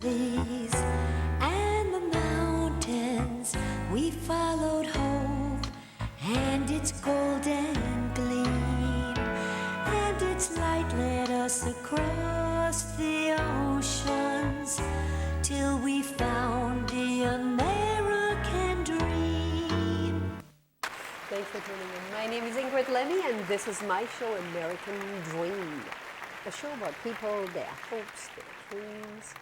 These and the mountains we followed hope and its golden gleam, and its light led us across the oceans till we found the American dream. Thanks for tuning in. My name is Ingrid Lemme, and this is my show, American Dream. A show about people, their hopes, their dreams,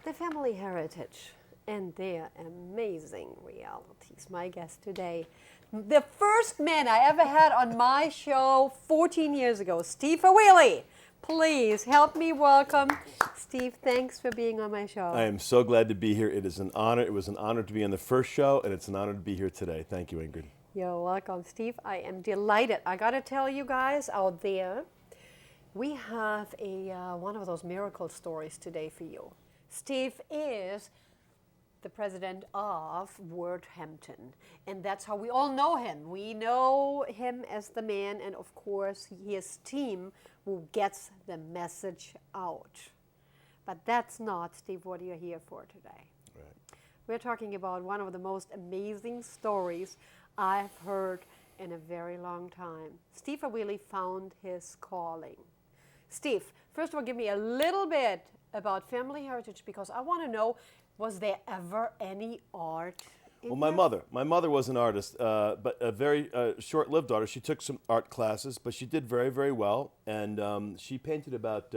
their family heritage, and their amazing realities. My guest today, the first man I ever had on my show 14 years ago, Steve Haweeli. Please help me welcome Steve. Thanks for being on my show. I am so glad to be here. It is an honor. It was an honor to be on the first show, and it's an honor to be here today. Thank you, Ingrid. You're welcome, Steve. I am delighted. I got to tell you guys out there, we have one of those miracle stories today for you. Steve is the president of Hampton, and that's how we all know him. We know him as the man, and of course his team who gets the message out. But that's not, Steve, what you're here for today. Right. We're talking about one of the most amazing stories I've heard in a very long time. Steve Haweeli found his calling. Steve, first of all, give me a little bit about family heritage, because I want to know, was there ever any art in Well, my mother was an artist, but a very short-lived artist. She took some art classes, but she did very, very well, and she painted about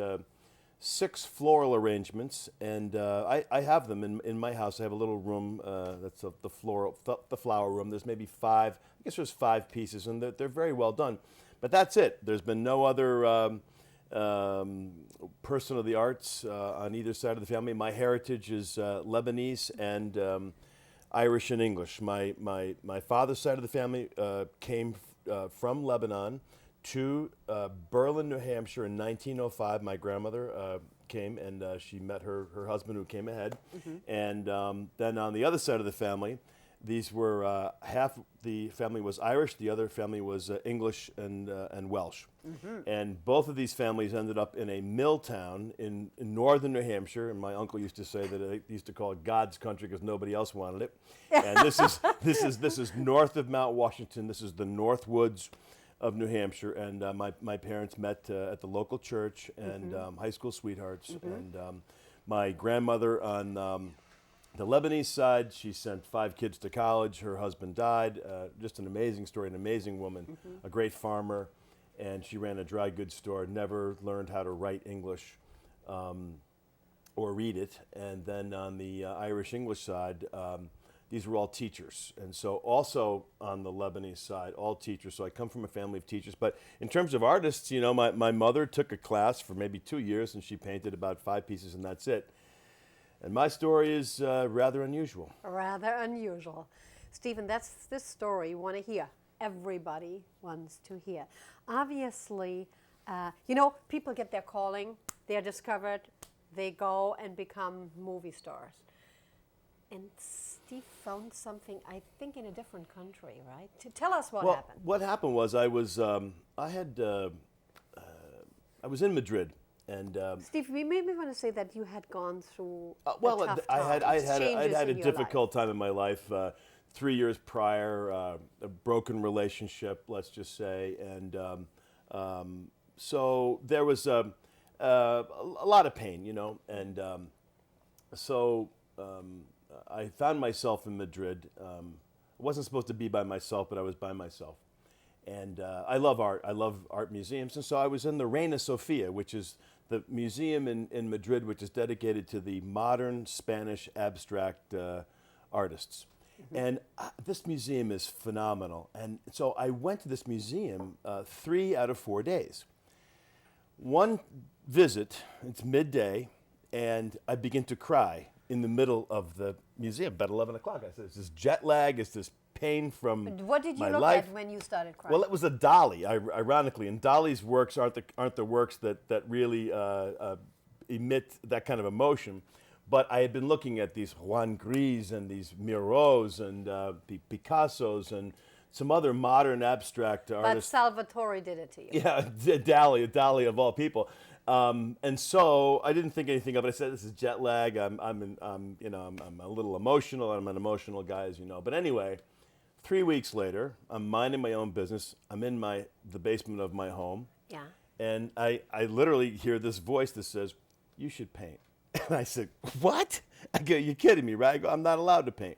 6 floral arrangements, and I have them in my house. I have a little room that's the flower room. There's maybe 5. I guess there's 5 pieces, and they're very well done. But that's it. There's been no other person of the arts on either side of the family. My heritage is Lebanese and Irish and English. My father's side of the family came from Lebanon to Berlin, New Hampshire in 1905. My grandmother came, and she met her husband, who came ahead. Mm-hmm. And then on the other side of the family, these were half the family was Irish, the other family was English and Welsh. Mm-hmm. And both of these families ended up in a mill town in northern New Hampshire. And my uncle used to say that they used to call it God's country because nobody else wanted it. And this is north of Mount Washington. This is the North Woods of New Hampshire, and my parents met at the local church, and high school sweethearts. Mm-hmm. And my grandmother on the Lebanese side, she sent 5 kids to college. Her husband died. Just an amazing story, an amazing woman, a great farmer, and she ran a dry goods store. Never learned how to write English or read it. And then on the Irish-English side, these were all teachers. And so also on the Lebanese side, all teachers. So I come from a family of teachers. But in terms of artists, you know, my mother took a class for maybe 2 years, and she painted about 5 pieces, and that's it. And my story is rather unusual. Rather unusual. Stephen, that's this story you want to hear. Everybody wants to hear. Obviously, you know, people get their calling, they're discovered, they go and become movie stars. And Steve found something, I think, in a different country, right? Tell us what happened. What happened was I was in Madrid, and Steve, we maybe want to say that you had gone through I had a difficult time in my life. 3 years prior, a broken relationship, let's just say, and so there was a lot of pain, you know, and I found myself in Madrid. I wasn't supposed to be by myself, but I was by myself. And I love art. I love art museums. And so I was in the Reina Sofia, which is the museum in Madrid, which is dedicated to the modern Spanish abstract artists. Mm-hmm. And this museum is phenomenal. And so I went to this museum 3 out of 4 days. One visit, it's midday, and I begin to cry in the middle of the museum, about 11 o'clock. I said, it's this jet lag, it's this pain from my life. What did you look at when you started crying? Well, it was a Dali, ironically, and Dali's works aren't the works that really emit that kind of emotion. But I had been looking at these Juan Gris and these Mirots and the Picassos and some other modern abstract artists. But Salvatore did it to you. Yeah, Dali of all people. And so I didn't think anything of it. I said, "This is jet lag. I'm a little emotional. I'm an emotional guy, as you know." But anyway, 3 weeks later, I'm minding my own business. I'm in the basement of my home. Yeah. And I literally hear this voice that says, "You should paint." And I said, "What?" I go, "You're kidding me, right?" I go, "I'm not allowed to paint."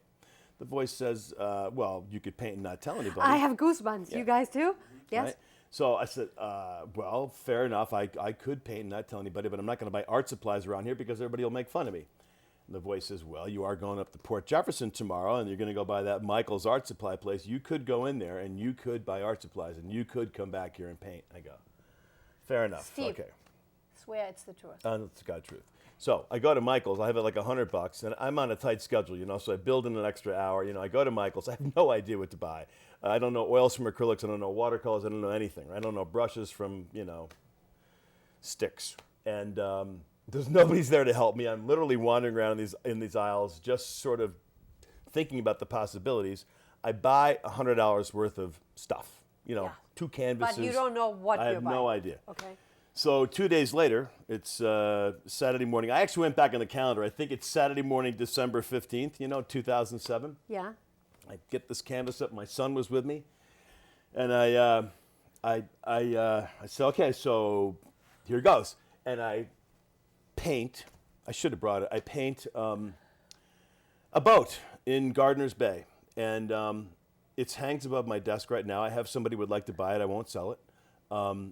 The voice says, "Well, you could paint and not tell anybody." I have goosebumps. Yeah. You guys too? Yes. Right? So I said, "Well, fair enough. I could paint and not tell anybody, but I'm not going to buy art supplies around here because everybody will make fun of me." And the voice says, "Well, you are going up to Port Jefferson tomorrow, and you're going to go by that Michael's art supply place. You could go in there, and you could buy art supplies, and you could come back here and paint." I go, "Fair enough." Steve, okay. swear it's the truth. It's God's truth. So I go to Michael's. I have it like $100, and I'm on a tight schedule, so I build in an extra hour. I go to Michael's. I have no idea what to buy. I don't know oils from acrylics. I don't know watercolors. I don't know anything. I don't know brushes from, sticks. And there's nobody's there to help me. I'm literally wandering around in these aisles, just sort of thinking about the possibilities. I buy $100 worth of stuff. Two canvases. But you don't know what I you're have buying. no idea. Okay. So 2 days later, it's Saturday morning. I actually went back on the calendar. I think it's Saturday morning, December 15th, 2007. Yeah. I get this canvas up. My son was with me. And I said, "Okay, so here goes." And I paint. I should have brought it. I paint a boat in Gardiner's Bay. And it hangs above my desk right now. I have somebody who would like to buy it. I won't sell it.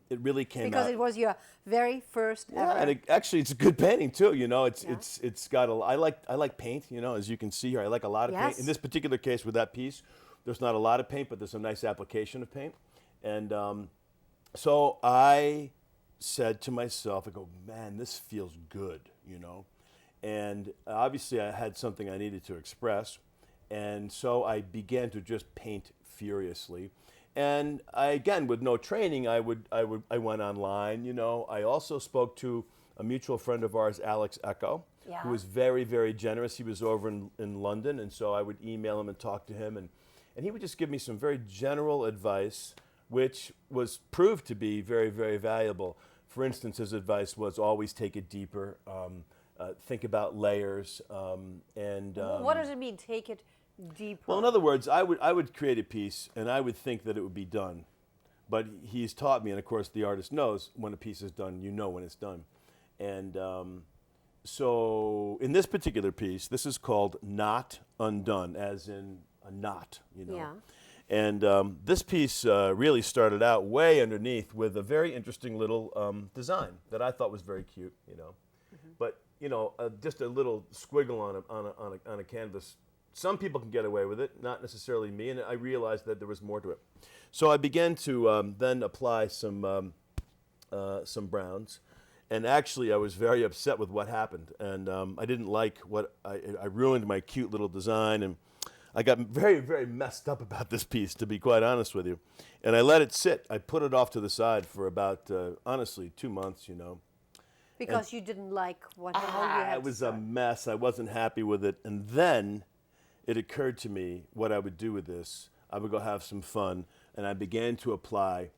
It really came out. Because it was your very first Yeah, ever. and actually, it's a good painting too. It's got I like paint. As you can see here, I like a lot of paint. Yes. In this particular case, with that piece, there's not a lot of paint, but there's a nice application of paint. And so I said to myself, I go, "Man, this feels good," And obviously, I had something I needed to express, and so I began to just paint furiously. And again, with no training, I went online. I also spoke to a mutual friend of ours, Alex Echo, Yeah. who was very, very generous. He was over in London, and so I would email him and talk to him, and he would just give me some very general advice, which was proved to be very, very valuable. For instance, his advice was always take it deeper, think about layers, and What does it mean? Take it deeper. well, in other words, I would create a piece, and I would think that it would be done. But he's taught me, and of course the artist knows when a piece is done, when it's done. And so in this particular piece, this is called Not Undone, as in a knot, Yeah. And this piece really started out way underneath with a very interesting little design that I thought was very cute, Mm-hmm. But, just a little squiggle on a canvas. Some people can get away with it, not necessarily me, and I realized that there was more to it. So I began to then apply some browns, and actually I was very upset with what happened, and I didn't like what I ruined my cute little design, and I got very, very messed up about this piece, to be quite honest with you, and I let it sit. I put it off to the side for about, honestly, 2 months, Because you didn't like what the hell you had It was to a start. mess. I wasn't happy with it, and then it occurred to me what I would do with this. I would go have some fun, and I began to apply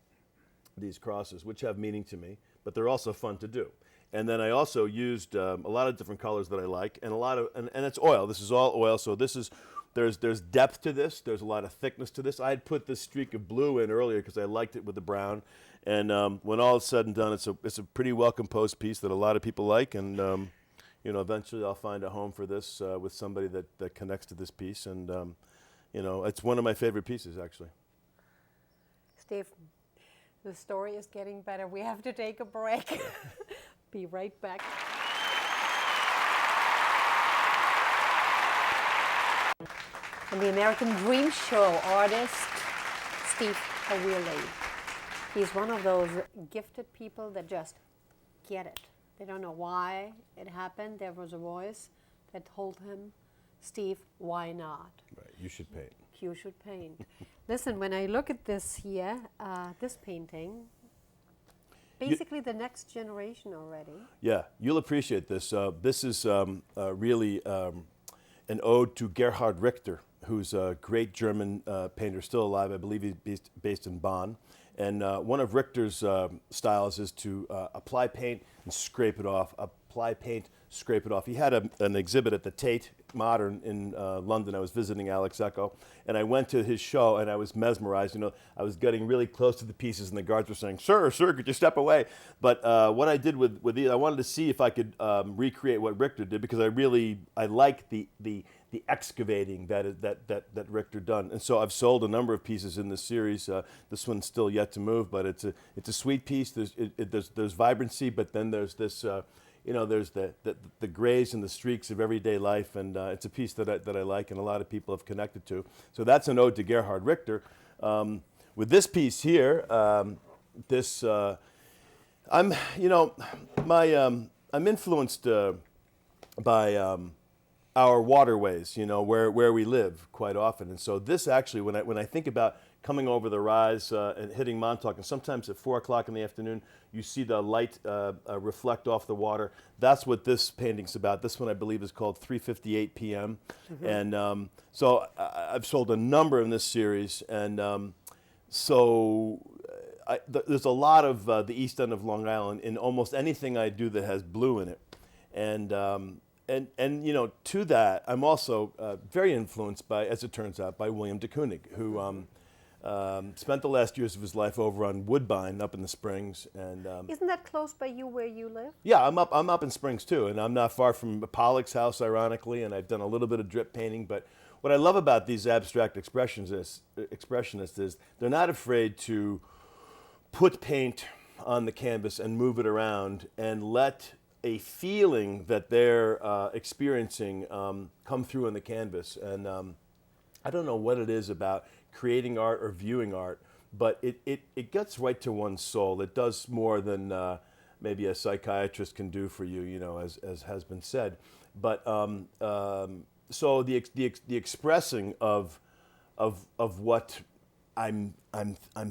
these crosses, which have meaning to me, but they're also fun to do. And then I also used a lot of different colors that I like, and and it's oil. This is all oil, so there's depth to this. There's a lot of thickness to this. I had put this streak of blue in earlier because I liked it with the brown, and when all is said and done, it's a pretty well composed piece that a lot of people like, and eventually I'll find a home for this with somebody that connects to this piece, and it's one of my favorite pieces, actually. Steve, the story is getting better. We have to take a break. Be right back. And the American Dream Show artist, Steve Haweeli. He's one of those gifted people that just get it. They don't know why it happened. There was a voice that told him, "Steve, why not? Right, you should paint. You should paint." Listen, when I look at this here, this painting, basically the next generation already. Yeah, you'll appreciate this. This is really an ode to Gerhard Richter, who's a great German painter, still alive. I believe he's based in Bonn. And one of Richter's styles is to apply paint and scrape it off. Apply paint, scrape it off. He had an exhibit at the Tate Modern in London. I was visiting Alex Echo, and I went to his show, and I was mesmerized. You know, I was getting really close to the pieces, and the guards were saying, "Sir, could you step away?" But what I did with these, I wanted to see if I could recreate what Richter did, because I like the excavating that Richter done. And so I've sold a number of pieces in this series. This one's still yet to move, but it's a sweet piece. There's vibrancy, but then there's this. There's the grays and the streaks of everyday life, and it's a piece that I like, and a lot of people have connected to. So that's an ode to Gerhard Richter. With this piece here, I'm influenced by our waterways, where we live quite often, and so this actually, when I think about coming over the rise and hitting Montauk, and sometimes at 4 o'clock in the afternoon, you see the light reflect off the water. That's what this painting's about. This one, I believe, is called 3:58 p.m. Mm-hmm. And so I've sold a number in this series, and there's a lot of the east end of Long Island in almost anything I do that has blue in it, and to that, I'm also very influenced by, as it turns out, by William de Kooning, who spent the last years of his life over on Woodbine up in the Springs. And isn't that close by you where you live? Yeah, I'm up in Springs too, and I'm not far from Pollock's house, ironically, and I've done a little bit of drip painting. But what I love about these abstract expressionists is they're not afraid to put paint on the canvas and move it around and let a feeling that they're experiencing come through on the canvas. And I don't know what it is about creating art or viewing art, but it gets right to one's soul. It does more than maybe a psychiatrist can do for you, as has been said. But so the expressing of what I'm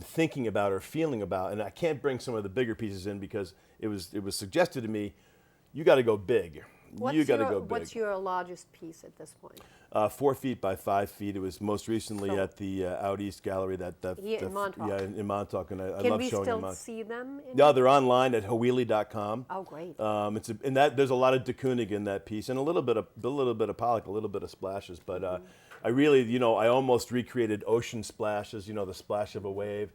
thinking about or feeling about, and I can't bring some of the bigger pieces in because it was suggested to me, you got to go big. You got to go big. What's your largest piece at this point? 4 feet by 5 feet. It was most recently at the Out East Gallery. In Montauk. Yeah, in Montauk, and I love showing them. Can we still see them? No, they're online at Haweeli.com. Oh, great. There's a lot of de Kooning in that piece, and a little bit of Pollock, a little bit of splashes. But I really, I almost recreated ocean splashes. The splash of a wave.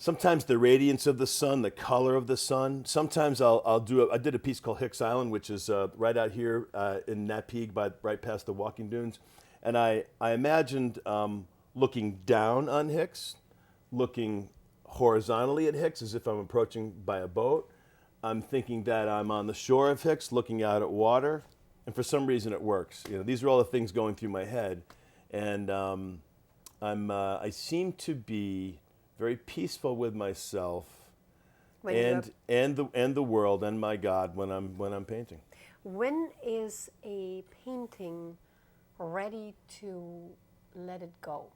Sometimes the radiance of the sun, the color of the sun. Sometimes I did a piece called Hicks Island, which is right out here in Napeague, right past the walking dunes. And I imagined looking down on Hicks, looking horizontally at Hicks as if I'm approaching by a boat. I'm thinking that I'm on the shore of Hicks, looking out at water. And for some reason it works. These are all the things going through my head. And I seem to be very peaceful with myself and the world and my God when I'm painting. When is a painting ready to let it go?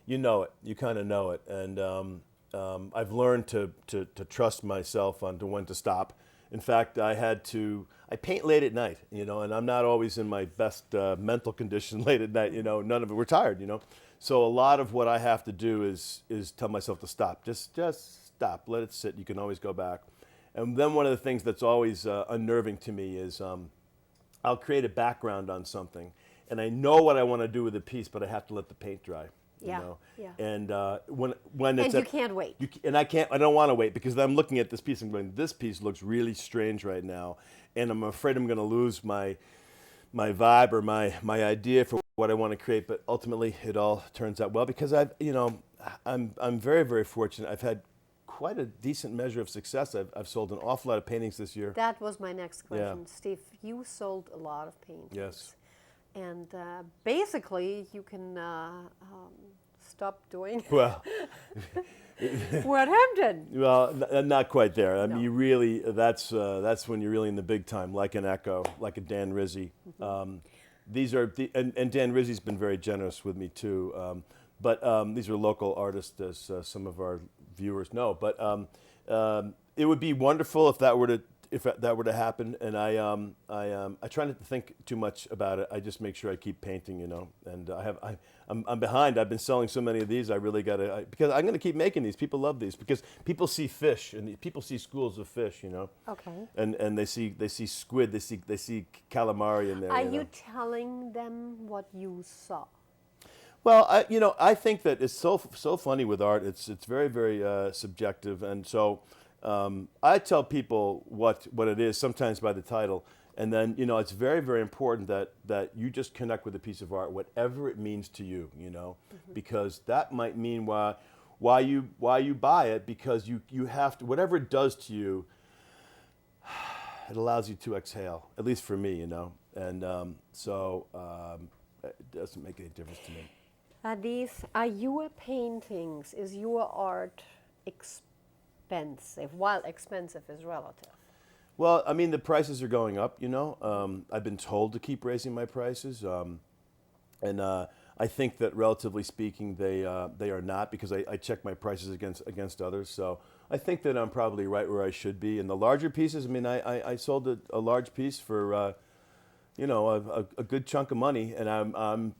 You know it. You kind of know it, and I've learned to trust myself on to when to stop. In fact, I paint late at night, and I'm not always in my best mental condition late at night. None of it. We're tired, So a lot of what I have to do is tell myself to stop. Just stop. Let it sit. You can always go back. And then one of the things that's always unnerving to me is I'll create a background on something, and I know what I want to do with the piece, but I have to let the paint dry. Yeah. And when it's you can't wait. I don't want to wait, because I'm looking at this piece and going, this piece looks really strange right now, and I'm afraid I'm going to lose my vibe or my idea for what I want to create. But ultimately, it all turns out well, because I'm very, very fortunate. I've had quite a decent measure of success. I've sold an awful lot of paintings this year. That was my next question, Yeah. Steve. You sold a lot of paintings. Yes. And basically, you can stop doing. Well, We're at Hampton. well, not quite there. I No. mean, you really, that's when you're really in the big time, like an Echo, like a Dan Rizzi. Mm-hmm. These are, and Dan Rizzi's been very generous with me too. But these are local artists, as some of our viewers know. But it would be wonderful if that were if that were to happen, and I try not to think too much about it. I just make sure I keep painting, you know. And I'm behind. I've been selling so many of these. I really got to, because I'm going to keep making these. People love these because people see fish and people see schools of fish, you know. Okay. And they see squid. They see calamari in there. Are you know? you telling them what you saw? Well, I think that it's so funny with art. It's very, very subjective, and so I tell people what it is sometimes by the title, and then it's very, very important that you just connect with a piece of art, whatever it means to you, you know, because that might mean why you buy it, because you have to, whatever it does to you, it allows you to exhale. At least for me, you know, and it doesn't make any difference to me. Are your paintings, is your art expensive? While expensive is relative. Well, I mean, the prices are going up, you know. I've been told to keep raising my prices. And I think that relatively speaking, they are not, because I check my prices against others. So I think that I'm probably right where I should be. And the larger pieces, I mean, I sold a large piece for, a good chunk of money. And I'm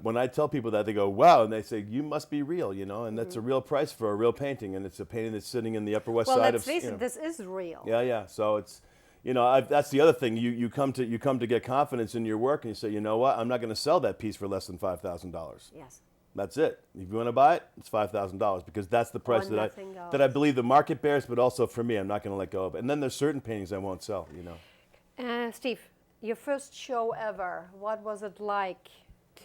when I tell people that, they go, wow, and they say, you must be real, you know, and that's a real price for a real painting, and it's a painting that's sitting in the Upper West Side of. Well, let's face it, this is real. Yeah. So it's, that's the other thing. You come to get confidence in your work, and you say, you know what, I'm not going to sell that piece for less than $5,000. Yes. That's it. If you want to buy it, it's $5,000, because that's the price that I believe the market bears. But also for me, I'm not going to let go of it. And then there's certain paintings I won't sell, you know. Steve, your first show ever, what was it like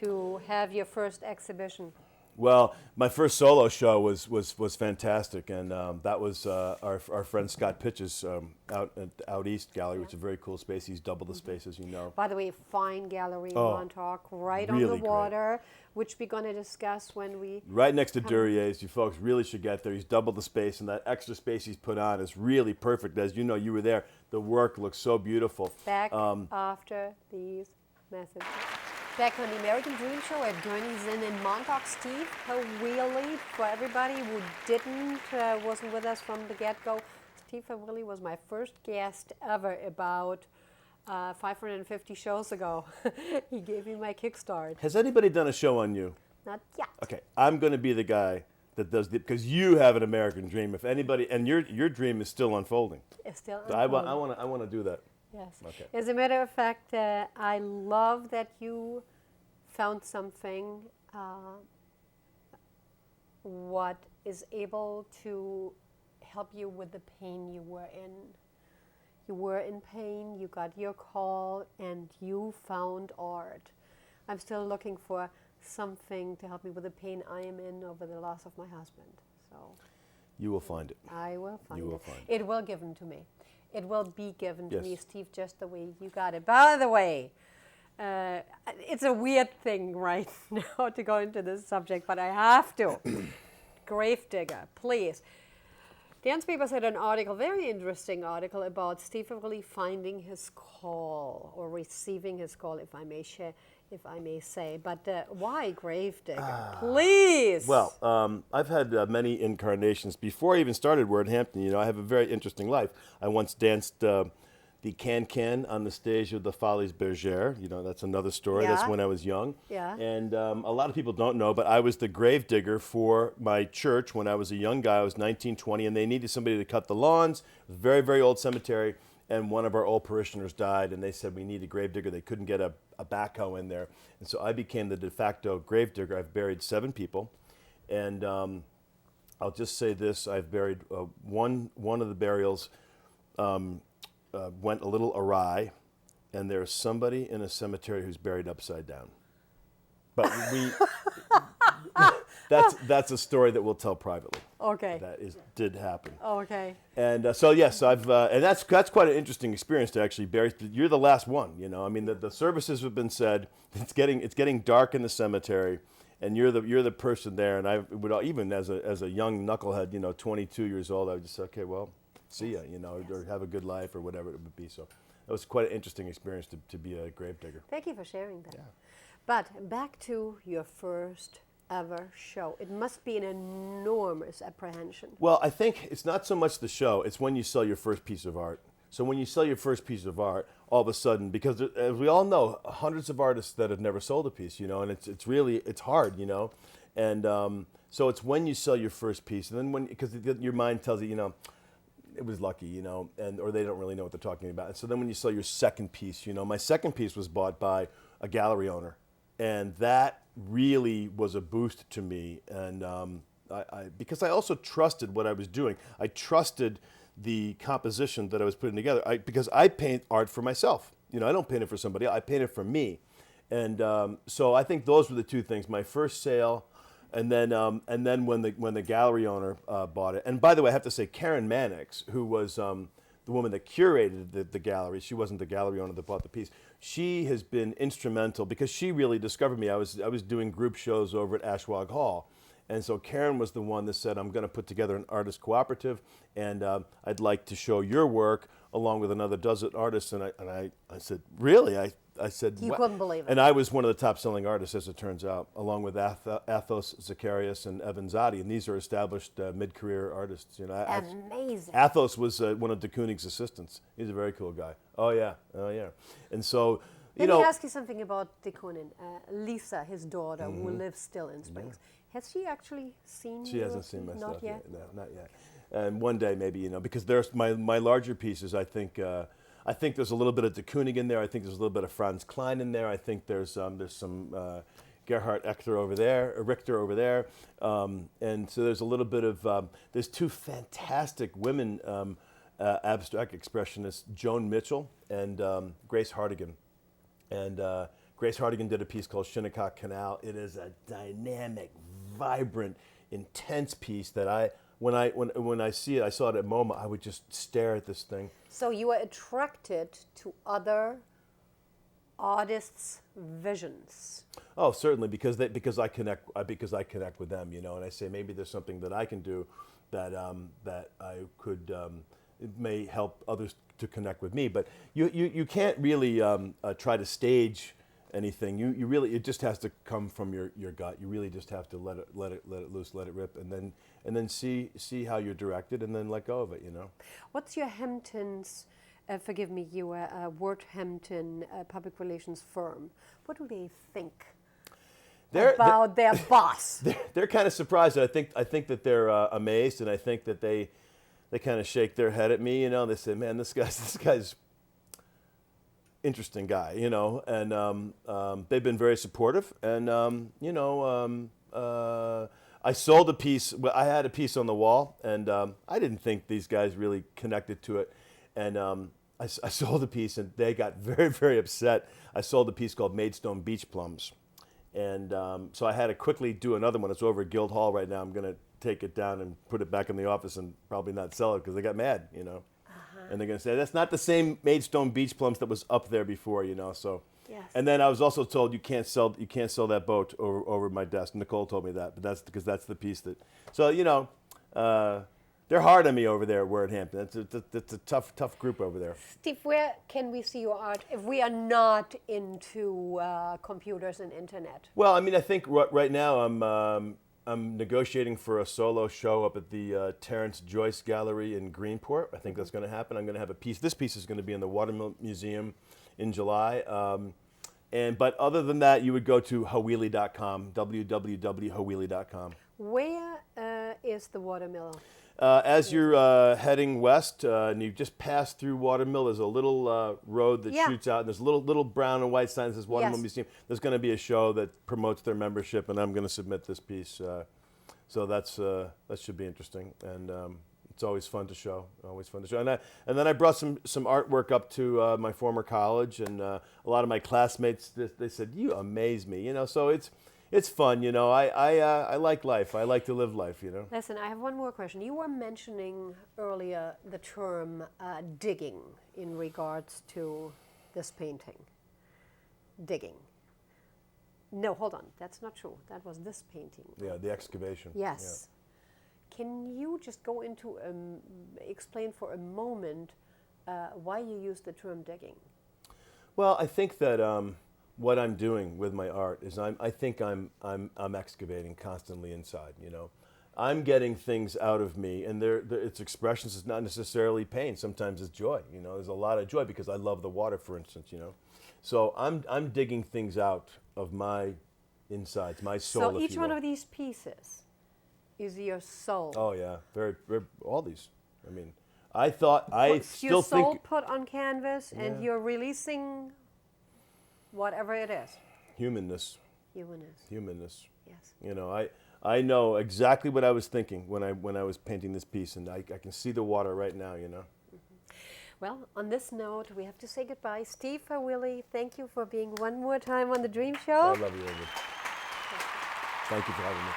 to have your first exhibition? Well, my first solo show was fantastic, and that was our friend Scott Pitch's out East Gallery, which is a very cool space. He's double the space, as you know. By the way, fine gallery in Montauk, right on the water, which we're going to discuss when we... Right next to Durier's. You folks really should get there. He's double the space, and that extra space he's put on is really perfect. As you know, you were there. The work looks so beautiful. Back after these messages. Back on the American Dream Show at Gurney's Inn in Montauk, Steve Haweeli. For everybody who wasn't with us from the get-go, Steve Haweeli was my first guest ever about 550 shows ago. He gave me my kickstart. Has anybody done a show on you? Not yet. Okay, I'm going to be the guy that does it, because you have an American dream. If anybody, and your dream is still unfolding. It's still unfolding. I want to do that. Yes. Okay. As a matter of fact, I love that you found something what is able to help you with the pain you were in. You were in pain, you got your call, and you found art. I'm still looking for something to help me with the pain I am in over the loss of my husband. So you will find it. I will find it. You will find it. It will given to me. It will be given to Yes. me, Steve, just the way you got it. By the way, it's a weird thing right now to go into this subject, but I have to. Gravedigger, please. Dance Papers had an article, very interesting article, about Steve Haweeli finding his call, or receiving his call, if I may say. But why Gravedigger? Please. Well, I've had many incarnations. Before I even started Word Hampton, you know, I have a very interesting life. I once danced the can-can on the stage of the Folies Bergère. You know, that's another story. Yeah. That's when I was young. Yeah. And a lot of people don't know, but I was the gravedigger for my church when I was a young guy. I was 19, 20, and they needed somebody to cut the lawns. It was a very, very old cemetery. And one of our old parishioners died, and they said we need a gravedigger. They couldn't get a backhoe in there. And so I became the de facto gravedigger. I've buried 7 people. And I'll just say this. I've buried one of the burials went a little awry, and there's somebody in a cemetery who's buried upside down. But that's a story that we'll tell privately. Okay. That did happen. Okay. And so yes, I've and that's quite an interesting experience to actually bury. You're the last one, you know. I mean, the services have been said. It's getting dark in the cemetery, and you're the person there. And I would, even as a young knucklehead, you know, 22 years old, I would just say, okay, well, see ya, you know, or have a good life or whatever it would be. So that was quite an interesting experience to be a gravedigger. Thank you for sharing that. Yeah. But back to your first ever show. It must be an enormous apprehension. Well, I think it's not so much the show, it's when you sell your first piece of art. So when you sell your first piece of art, all of a sudden, because as we all know, hundreds of artists that have never sold a piece, you know, and it's really hard, you know, and so it's when you sell your first piece, and then because your mind tells you, you know, it was lucky, you know, or they don't really know what they're talking about. And so then when you sell your second piece, you know, my second piece was bought by a gallery owner, and that really was a boost to me, and because I also trusted what I was doing. I trusted the composition that I was putting together. Because I paint art for myself. You know, I don't paint it for somebody else. I paint it for me. And so I think those were the two things. My first sale, and then when the gallery owner bought it. And by the way, I have to say, Karen Mannix, who was the woman that curated the gallery, she wasn't the gallery owner that bought the piece. She has been instrumental because she really discovered me. I was doing group shows over at Ashwag Hall. And so Karen was the one that said, I'm going to put together an artist cooperative, and I'd like to show your work along with another dozen artists. And I said, really? I said, You what? couldn't believe it. And I was one of the top-selling artists, as it turns out, along with Athos Zacharias and Evan Zadi. And these are established mid-career artists. You know, Amazing. Athos was one of de Kooning's assistants. He's a very cool guy. Oh, yeah. And so, Let me ask you something about de Kooning. Lisa, his daughter, who lives still in Springs. Has she actually seen She your hasn't seen my not stuff yet? No, not yet. And one day maybe, you know, because there's my larger pieces. I think there's a little bit of de Kooning in there. I think there's a little bit of Franz Klein in there. I think there's some Gerhard Richter over there, and so there's a little bit of there's two fantastic women abstract expressionists, Joan Mitchell and Grace Hardigan, and Grace Hardigan did a piece called Shinnecock Canal. It is a dynamic, vibrant, intense piece that when I see it, I saw it at MoMA, I would just stare at this thing. So you are attracted to other artists' visions. Oh, certainly, because I connect with them, you know, and I say maybe there's something that I can do that I could it may help others to connect with me. But you can't really try to stage anything. You really, it just has to come from your gut. You really just have to let it loose, let it rip, and then see how you're directed, and then let go of it. You know. What's your Hamptons? Forgive me, you are a Worthampton public relations firm. What do they think about their boss? They're kind of surprised. I think that they're amazed, and I think that they kind of shake their head at me. You know, they say, "Man, this guy's interesting guy." You know, and they've been very supportive. And you know, I sold a piece. Well, I had a piece on the wall, and I didn't think these guys really connected to it. And I sold a piece, and they got very, very upset. I sold a piece called Maidstone Beach Plums. And so I had to quickly do another one. It's over at Guildhall right now. I'm going to take it down and put it back in the office and probably not sell it because they got mad, you know. And they're going to say, that's not the same Maidstone Beach Plums that was up there before, you know. So, Yes. And then I was also told you can't sell that boat over my desk. Nicole told me that, but that's because that's the piece that. So, you know, they're hard on me over there at Worthampton. It's a tough group over there. Steve, where can we see your art if we are not into computers and internet? Well, I mean, I think right now I'm negotiating for a solo show up at the Terrence Joyce Gallery in Greenport. I think that's going to happen. I'm going to have a piece. This piece is going to be in the Watermill Museum in July. But other than that, you would go to Haweeli.com, www.haweeli.com. Where is the Watermill? As you're heading west, and you just pass through Watermill, there's a little road that shoots out, and there's a little brown and white sign that says Watermill Museum. There's going to be a show that promotes their membership, and I'm going to submit this piece. So that should be interesting, and it's always fun to show. And then I brought some artwork up to my former college, and a lot of my classmates, they said, "You amaze me," you know. So it's fun, you know. I like life. I like to live life, you know. Listen, I have one more question. You were mentioning earlier the term digging in regards to this painting. Digging. No, hold on. That's not true. That was this painting. Yeah, the excavation. Yes. Yeah. Can you just go into explain for a moment why you use the term digging? Well, I think that what I'm doing with my art is I think I'm excavating constantly inside, you know. I'm getting things out of me, and its expressions is not necessarily pain. Sometimes it's joy. You know, there's a lot of joy because I love the water, for instance. You know, so I'm digging things out of my insides, my soul. So each one of these pieces is your soul. Oh yeah, very all these. I mean, I thought I still your soul think put on canvas, and you're releasing whatever it is. humanness. Humanness. Yes. You know, I know exactly what I was thinking when I was painting this piece, and I can see the water right now, you know. Well, on this note, we have to say goodbye. Steve Haweeli, thank you for being one more time on the Dream Show. I love you, Ingrid. Thank you for having me.